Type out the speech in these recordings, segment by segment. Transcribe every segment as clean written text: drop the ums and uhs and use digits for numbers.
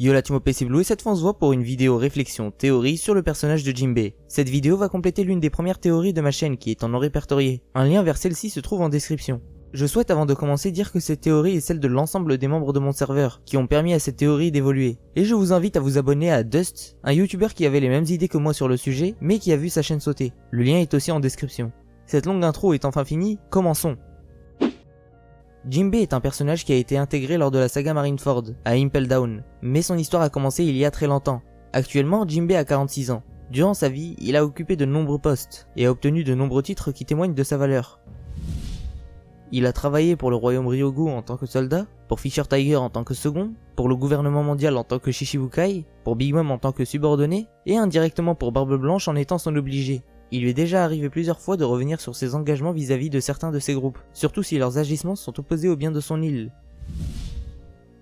Yo la team OP, c'est Blue et cette fois on se voit pour une vidéo réflexion théorie sur le personnage de Jinbei. Cette vidéo va compléter l'une des premières théories de ma chaîne qui est en non répertoriée. Un lien vers celle-ci se trouve en description. Je souhaite avant de commencer dire que cette théorie est celle de l'ensemble des membres de mon serveur qui ont permis à cette théorie d'évoluer. Et je vous invite à vous abonner à Dust, un youtubeur qui avait les mêmes idées que moi sur le sujet mais qui a vu sa chaîne sauter. Le lien est aussi en description. Cette longue intro est enfin finie, commençons. Jinbei est un personnage qui a été intégré lors de la saga Marineford, à Impel Down, mais son histoire a commencé il y a très longtemps. Actuellement, Jinbei a 46 ans. Durant sa vie, il a occupé de nombreux postes, et a obtenu de nombreux titres qui témoignent de sa valeur. Il a travaillé pour le royaume Ryogo en tant que soldat, pour Fisher Tiger en tant que second, pour le gouvernement mondial en tant que Shichibukai, pour Big Mom en tant que subordonné, et indirectement pour Barbe Blanche en étant son obligé. Il lui est déjà arrivé plusieurs fois de revenir sur ses engagements vis-à-vis de certains de ses groupes, surtout si leurs agissements sont opposés au bien de son île.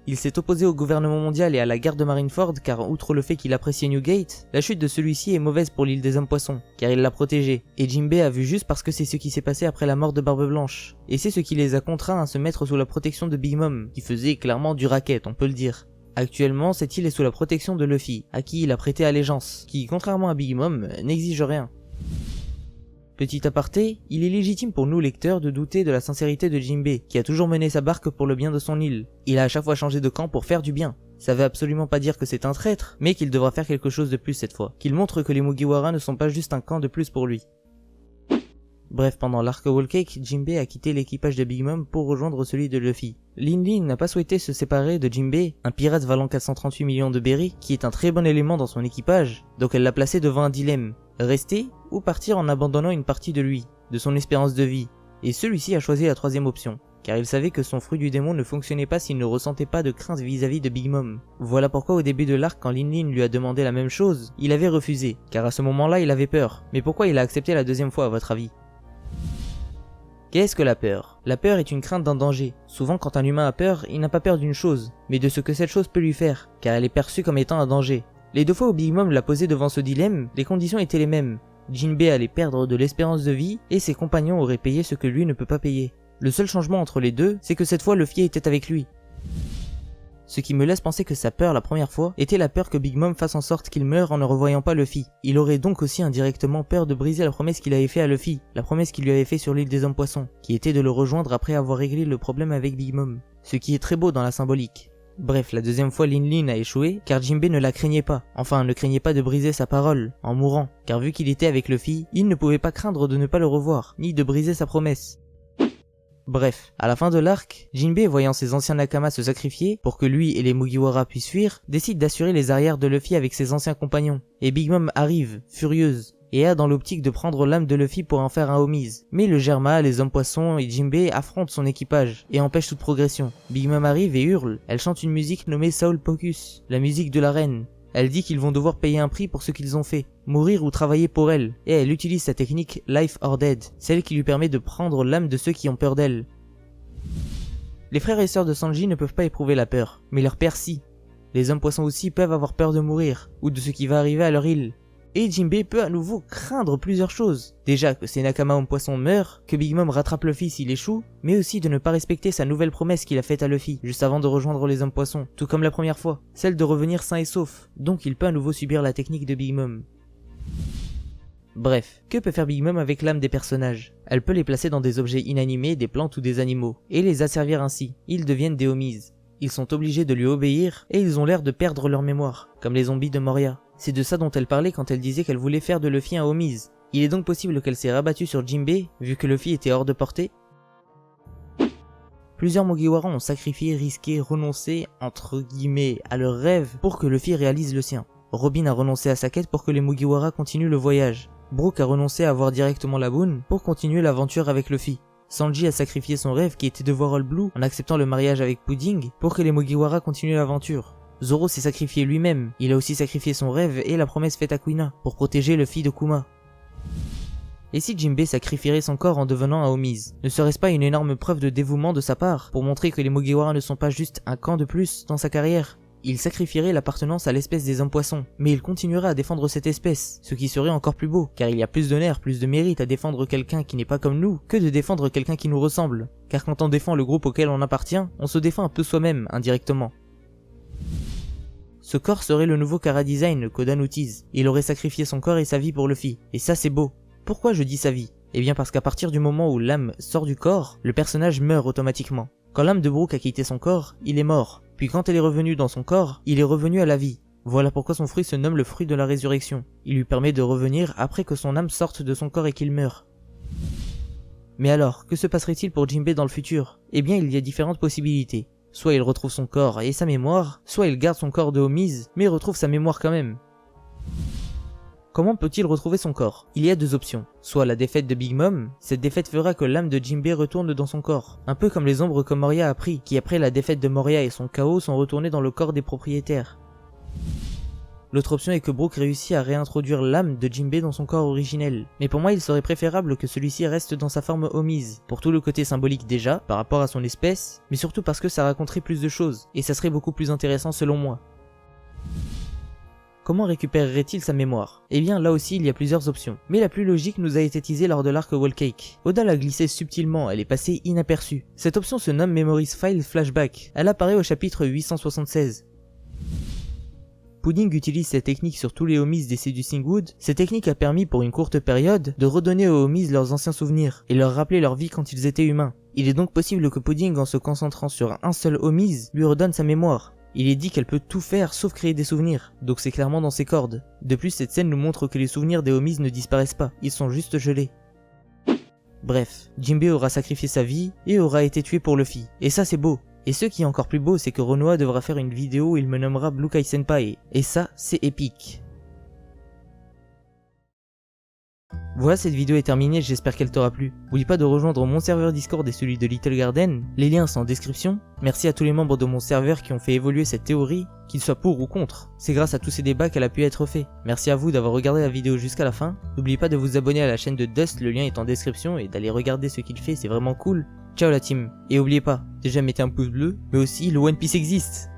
Il s'est opposé au gouvernement mondial et à la guerre de Marineford car outre le fait qu'il appréciait Newgate, la chute de celui-ci est mauvaise pour l'île des hommes poissons, car il l'a protégée, et Jinbei a vu juste parce que c'est ce qui s'est passé après la mort de Barbe Blanche, et c'est ce qui les a contraints à se mettre sous la protection de Big Mom, qui faisait clairement du racket, on peut le dire. Actuellement, cette île est sous la protection de Luffy, à qui il a prêté allégeance, qui, contrairement à Big Mom, n'exige rien. Petit aparté, il est légitime pour nous lecteurs de douter de la sincérité de Jinbei, qui a toujours mené sa barque pour le bien de son île. Il a à chaque fois changé de camp pour faire du bien. Ça veut absolument pas dire que c'est un traître, mais qu'il devra faire quelque chose de plus cette fois. Qu'il montre que les Mugiwara ne sont pas juste un camp de plus pour lui. Bref, pendant l'arc Whole Cake, Jinbei a quitté l'équipage de Big Mom pour rejoindre celui de Luffy. Lin Ling n'a pas souhaité se séparer de Jinbei, un pirate valant 438 millions de berries, qui est un très bon élément dans son équipage, donc elle l'a placé devant un dilemme. Rester ou partir en abandonnant une partie de lui, de son espérance de vie. Et celui-ci a choisi la troisième option, car il savait que son fruit du démon ne fonctionnait pas s'il ne ressentait pas de crainte vis-à-vis de Big Mom. Voilà pourquoi au début de l'arc, quand Lin Ling lui a demandé la même chose, il avait refusé, car à ce moment-là il avait peur. Mais pourquoi il a accepté la deuxième fois à votre avis? Qu'est-ce que la peur? La peur est une crainte d'un danger. Souvent quand un humain a peur, il n'a pas peur d'une chose, mais de ce que cette chose peut lui faire, car elle est perçue comme étant un danger. Les deux fois où Big Mom l'a posé devant ce dilemme, les conditions étaient les mêmes. Jinbei allait perdre de l'espérance de vie, et ses compagnons auraient payé ce que lui ne peut pas payer. Le seul changement entre les deux, c'est que cette fois Luffy était avec lui. Ce qui me laisse penser que sa peur la première fois était la peur que Big Mom fasse en sorte qu'il meure en ne revoyant pas Luffy. Il aurait donc aussi indirectement peur de briser la promesse qu'il avait fait à Luffy, la promesse qu'il lui avait fait sur l'île des hommes poissons, qui était de le rejoindre après avoir réglé le problème avec Big Mom. Ce qui est très beau dans la symbolique. Bref, la deuxième fois Lin Ling a échoué car Jinbei ne la craignait pas, enfin ne craignait pas de briser sa parole, en mourant, car vu qu'il était avec Luffy, il ne pouvait pas craindre de ne pas le revoir, ni de briser sa promesse. Bref, à la fin de l'arc, Jinbei voyant ses anciens Nakama se sacrifier pour que lui et les Mugiwara puissent fuir, décide d'assurer les arrières de Luffy avec ses anciens compagnons, et Big Mom arrive, furieuse, et a dans l'optique de prendre l'âme de Luffy pour en faire un homise. Mais le Germa, les hommes poissons et Jinbei affrontent son équipage et empêchent toute progression. Big Mom arrive et hurle, elle chante une musique nommée Soul Pocus, la musique de la reine. Elle dit qu'ils vont devoir payer un prix pour ce qu'ils ont fait, mourir ou travailler pour elle, et elle utilise sa technique Life or Dead, celle qui lui permet de prendre l'âme de ceux qui ont peur d'elle. Les frères et sœurs de Sanji ne peuvent pas éprouver la peur, mais leur père si. Les hommes poissons aussi peuvent avoir peur de mourir, ou de ce qui va arriver à leur île. Et Jinbei peut à nouveau craindre plusieurs choses. Déjà que ses Nakama hommes poissons meurent, que Big Mom rattrape Luffy s'il échoue, mais aussi de ne pas respecter sa nouvelle promesse qu'il a faite à Luffy, juste avant de rejoindre les hommes poissons, tout comme la première fois, celle de revenir sain et sauf, donc il peut à nouveau subir la technique de Big Mom. Bref, que peut faire Big Mom avec l'âme des personnages? Elle peut les placer dans des objets inanimés, des plantes ou des animaux, et les asservir ainsi, ils deviennent des homies. Ils sont obligés de lui obéir, et ils ont l'air de perdre leur mémoire, comme les zombies de Moria. C'est de ça dont elle parlait quand elle disait qu'elle voulait faire de Luffy un homies. Il est donc possible qu'elle s'est rabattue sur Jinbei, vu que Luffy était hors de portée. Plusieurs Mugiwara ont sacrifié, risqué, renoncé, entre guillemets, à leur rêve pour que Luffy réalise le sien. Robin a renoncé à sa quête pour que les Mugiwara continuent le voyage. Brook a renoncé à voir directement la Boone pour continuer l'aventure avec Luffy. Sanji a sacrifié son rêve qui était de voir All Blue en acceptant le mariage avec Pudding pour que les Mugiwara continuent l'aventure. Zoro s'est sacrifié lui-même, il a aussi sacrifié son rêve et la promesse faite à Kuina pour protéger le fils de Kuma. Et si Jinbei sacrifierait son corps en devenant un homies, ne serait-ce pas une énorme preuve de dévouement de sa part pour montrer que les Mugiwara ne sont pas juste un camp de plus dans sa carrière? Il sacrifierait l'appartenance à l'espèce des hommes poissons, mais il continuerait à défendre cette espèce, ce qui serait encore plus beau, car il y a plus d'honneur, plus de mérite à défendre quelqu'un qui n'est pas comme nous, que de défendre quelqu'un qui nous ressemble, car quand on défend le groupe auquel on appartient, on se défend un peu soi-même, indirectement. Ce corps serait le nouveau Chara Design qu'Oda nous tease. Il aurait sacrifié son corps et sa vie pour Luffy. Et ça c'est beau. Pourquoi je dis sa vie? Eh bien parce qu'à partir du moment où l'âme sort du corps, le personnage meurt automatiquement. Quand l'âme de Brook a quitté son corps, il est mort. Puis quand elle est revenue dans son corps, il est revenu à la vie. Voilà pourquoi son fruit se nomme le fruit de la résurrection. Il lui permet de revenir après que son âme sorte de son corps et qu'il meure. Mais alors, que se passerait-il pour Jinbei dans le futur? Eh bien il y a différentes possibilités. Soit il retrouve son corps et sa mémoire, soit il garde son corps de Homies, mais retrouve sa mémoire quand même. Comment peut-il retrouver son corps? Il y a deux options. Soit la défaite de Big Mom, cette défaite fera que l'âme de Jinbei retourne dans son corps. Un peu comme les ombres que Moria a pris, qui après la défaite de Moria et son chaos sont retournés dans le corps des propriétaires. L'autre option est que Brook réussit à réintroduire l'âme de Jinbei dans son corps originel. Mais pour moi il serait préférable que celui-ci reste dans sa forme Homies, pour tout le côté symbolique déjà, par rapport à son espèce, mais surtout parce que ça raconterait plus de choses, et ça serait beaucoup plus intéressant selon moi. Comment récupérerait-il sa mémoire? Eh bien là aussi il y a plusieurs options, mais la plus logique nous a été teasée lors de l'arc Whole Cake. Oda l'a glissée subtilement, elle est passée inaperçue. Cette option se nomme Memories File Flashback, elle apparaît au chapitre 876. Pudding utilise cette technique sur tous les Homies des Seducing Wood. Cette technique a permis pour une courte période de redonner aux Homies leurs anciens souvenirs et leur rappeler leur vie quand ils étaient humains. Il est donc possible que Pudding en se concentrant sur un seul Homies lui redonne sa mémoire. Il est dit qu'elle peut tout faire sauf créer des souvenirs, donc c'est clairement dans ses cordes. De plus cette scène nous montre que les souvenirs des Homies ne disparaissent pas, ils sont juste gelés. Bref, Jinbei aura sacrifié sa vie et aura été tué pour Luffy, et ça c'est beau. Et ce qui est encore plus beau, c'est que Renoa devra faire une vidéo où il me nommera Blue Kai Senpai. Et ça, c'est épique. Voilà, cette vidéo est terminée, j'espère qu'elle t'aura plu. N'oublie pas de rejoindre mon serveur Discord et celui de Little Garden, les liens sont en description. Merci à tous les membres de mon serveur qui ont fait évoluer cette théorie, qu'ils soient pour ou contre. C'est grâce à tous ces débats qu'elle a pu être faite. Merci à vous d'avoir regardé la vidéo jusqu'à la fin. N'oubliez pas de vous abonner à la chaîne de Dust, le lien est en description, et d'aller regarder ce qu'il fait, c'est vraiment cool. Ciao la team, et n'oubliez pas, déjà mettez un pouce bleu, mais aussi le One Piece existe.